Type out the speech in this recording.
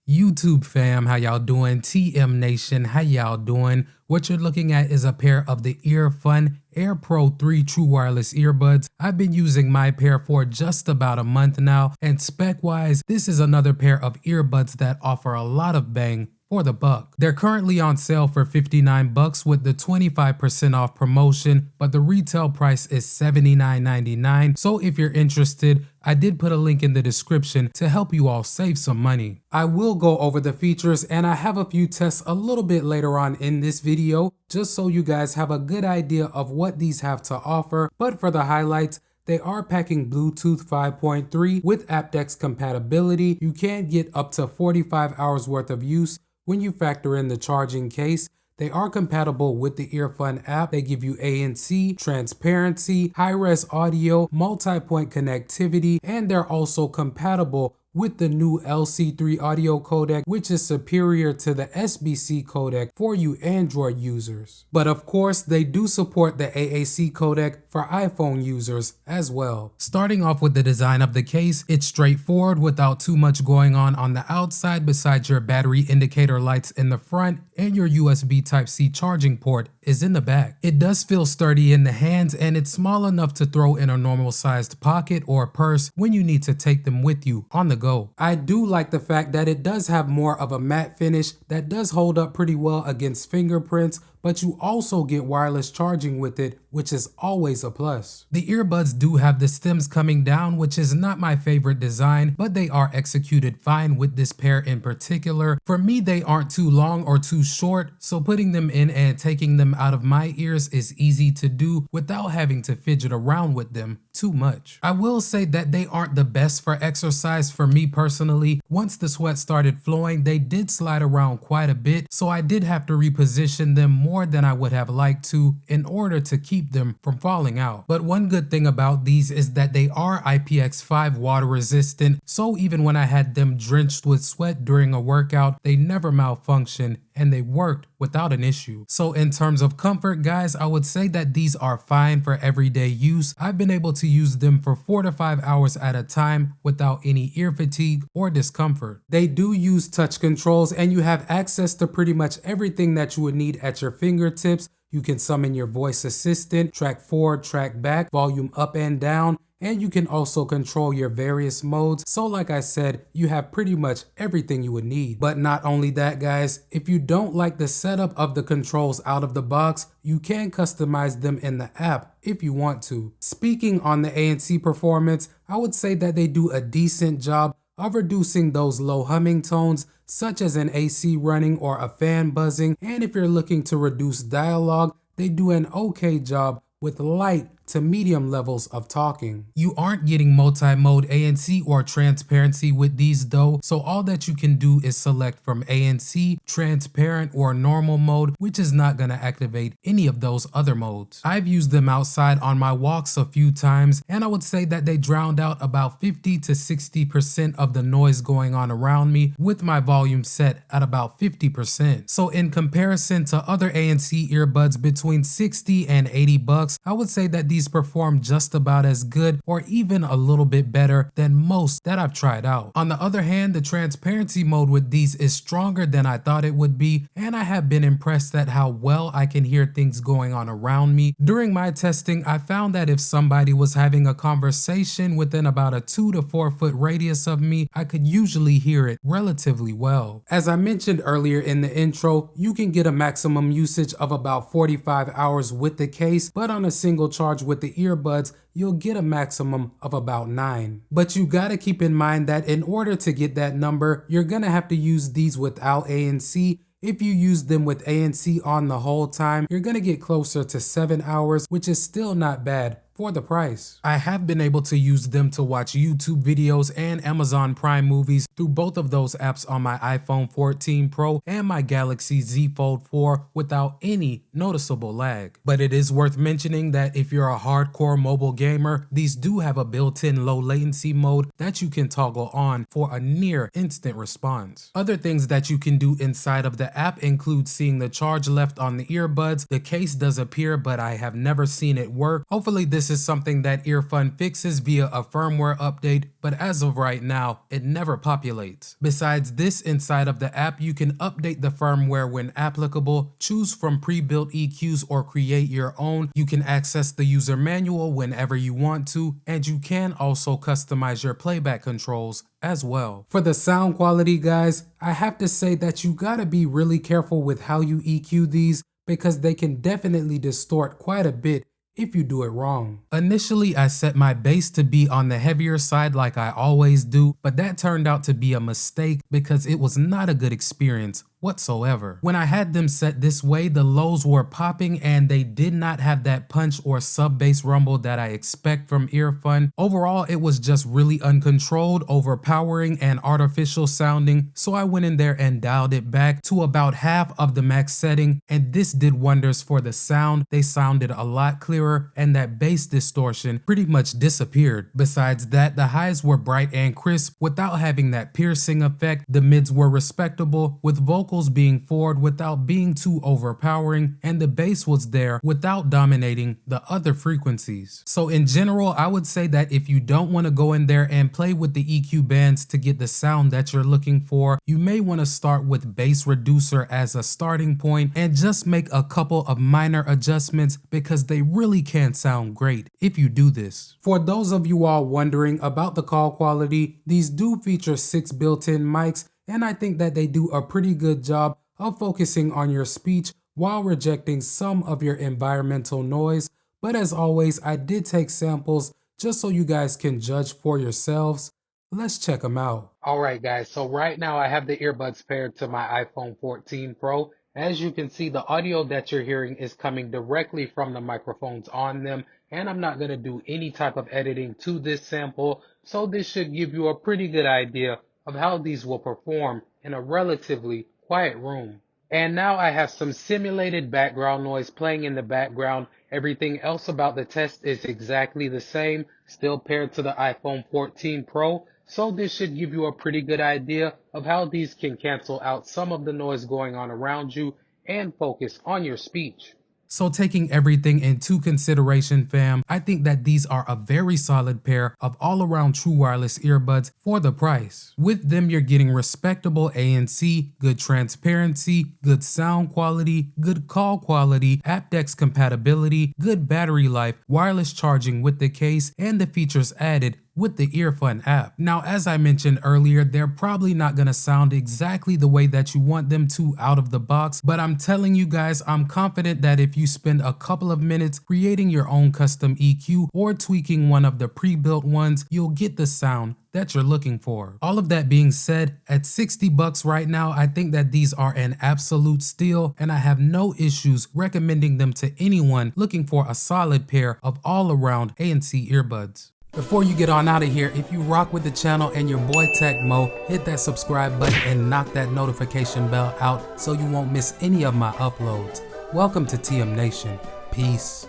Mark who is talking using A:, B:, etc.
A: YouTube fam, how y'all doing? TM Nation, how y'all doing? What you're looking at is a pair of the EarFun Air Pro 3 True Wireless Earbuds. I've been using my pair for just about a month now, and spec-wise, this is another pair of earbuds that offer a lot of bang for the buck. They're currently on sale for $59 with the 25% off promotion, but the retail price is $79.99. So if you're interested, I did put a link in the description to help you all save some money. I will go over the features and I have a few tests a little bit later on in this video, just so you guys have a good idea of what these have to offer. But for the highlights, they are packing Bluetooth 5.3 with aptX compatibility. You can get up to 45 hours worth of use when you factor in the charging case. They are compatible with the EarFun app. They give you ANC, transparency, high-res audio, multi-point connectivity, and they're also compatible with the new LC3 audio codec, which is superior to the SBC codec for you Android users. But of course, they do support the AAC codec for iPhone users as well. Starting off with the design of the case, it's straightforward without too much going on the outside besides your battery indicator lights in the front, and your USB Type-C charging port is in the back. It does feel sturdy in the hands, and it's small enough to throw in a normal sized pocket or purse when you need to take them with you on the go. I do like the fact that it does have more of a matte finish that does hold up pretty well against fingerprints, but you also get wireless charging with it, which is always a plus. The earbuds do have the stems coming down, which is not my favorite design, but they are executed fine with this pair in particular. For me, they aren't too long or too short, so putting them in and taking them out of my ears is easy to do without having to fidget around with them too much. I will say that they aren't the best for exercise for me personally. Once the sweat started flowing, they did slide around quite a bit, so I did have to reposition them more than I would have liked to in order to keep them from falling out. But one good thing about these is that they are IPX5 water resistant, so even when I had them drenched with sweat during a workout, they never malfunctioned and they worked without an issue. So in terms of comfort, guys, I would say that these are fine for everyday use. I've been able to use them for 4 to 5 hours at a time without any ear fatigue or discomfort. They do use touch controls, and you have access to pretty much everything that you would need at your fingertips. You can summon your voice assistant, track forward, track back, volume up and down, and you can also control your various modes. So like I said, you have pretty much everything you would need. But not only that, guys, if you don't like the setup of the controls out of the box, you can customize them in the app if you want to. Speaking on the ANC performance, I would say that they do a decent job of reducing those low humming tones, such as an AC running or a fan buzzing. And if you're looking to reduce dialogue, they do an okay job with light to medium levels of talking. You aren't getting multi-mode ANC or transparency with these though, so all that you can do is select from ANC, transparent, or normal mode, which is not going to activate any of those other modes. I've used them outside on my walks a few times, and I would say that they drowned out about 50 to 60% of the noise going on around me with my volume set at about 50%. So in comparison to other ANC earbuds between 60 and $80, I would say that these perform just about as good or even a little bit better than most that I've tried out. On the other hand, the transparency mode with these is stronger than I thought it would be, and I have been impressed at how well I can hear things going on around me. During my testing, I found that if somebody was having a conversation within about a 2 to 4 foot radius of me, I could usually hear it relatively well. As I mentioned earlier in the intro, you can get a maximum usage of about 45 hours with the case, but on a single charge with the earbuds, you'll get a maximum of about 9. But you gotta keep in mind that in order to get that number, you're gonna have to use these without ANC. If you use them with ANC on the whole time, you're gonna get closer to 7 hours, which is still not bad for the price. I have been able to use them to watch YouTube videos and Amazon Prime movies through both of those apps on my iPhone 14 Pro and my Galaxy Z Fold 4 without any noticeable lag. But it is worth mentioning that if you're a hardcore mobile gamer, these do have a built-in low latency mode that you can toggle on for a near instant response. Other things that you can do inside of the app include seeing the charge left on the earbuds. The case does appear, but I have never seen it work. Hopefully this this is something that EarFun fixes via a firmware update, but as of right now, it never populates. Besides this, inside of the app, you can update the firmware when applicable, choose from pre-built EQs or create your own. You can access the user manual whenever you want to, and you can also customize your playback controls as well. For the sound quality, guys, I have to say that you gotta be really careful with how you EQ these, because they can definitely distort quite a bit if you do it wrong. Initially, I set my bass to be on the heavier side like I always do, but that turned out to be a mistake because it was not a good experience whatsoever. When I had them set this way, the lows were popping and they did not have that punch or sub bass rumble that I expect from EarFun. Overall, it was just really uncontrolled, overpowering, and artificial sounding, so I went in there and dialed it back to about half of the max setting, and this did wonders for the sound. They sounded a lot clearer and that bass distortion pretty much disappeared. Besides that, the highs were bright and crisp without having that piercing effect. The mids were respectable with vocals being forward without being too overpowering, and the bass was there without dominating the other frequencies. So in general, I would say that if you don't want to go in there and play with the EQ bands to get the sound that you're looking for, you may want to start with bass reducer as a starting point and just make a couple of minor adjustments, because they really can sound great if you do this. For those of you all wondering about the call quality, these do feature 6 built-in mics, and I think that they do a pretty good job of focusing on your speech while rejecting some of your environmental noise. But as always, I did take samples just so you guys can judge for yourselves. Let's check them out. Alright guys, so right now I have the earbuds paired to my iPhone 14 Pro. As you can see, the audio that you're hearing is coming directly from the microphones on them, and I'm not going to do any type of editing to this sample, so this should give you a pretty good idea of how these will perform in a relatively quiet room. And now I have some simulated background noise playing in the background. Everything else about the test is exactly the same, still paired to the iPhone 14 Pro, so this should give you a pretty good idea of how these can cancel out some of the noise going on around you and focus on your speech. So taking everything into consideration, fam, I think that these are a very solid pair of all-around true wireless earbuds for the price. With them, you're getting respectable ANC, good transparency, good sound quality, good call quality, aptX compatibility, good battery life, wireless charging with the case, and the features added with the EarFun app. Now, as I mentioned earlier, they're probably not gonna sound exactly the way that you want them to out of the box, but I'm telling you guys, I'm confident that if you spend a couple of minutes creating your own custom EQ or tweaking one of the pre-built ones, you'll get the sound that you're looking for. All of that being said, at 60 bucks right now, I think that these are an absolute steal, and I have no issues recommending them to anyone looking for a solid pair of all-around ANC earbuds. Before you get on out of here, if you rock with the channel and your boy Tech Mo, hit that subscribe button and knock that notification bell out so you won't miss any of my uploads. Welcome to TM Nation. Peace.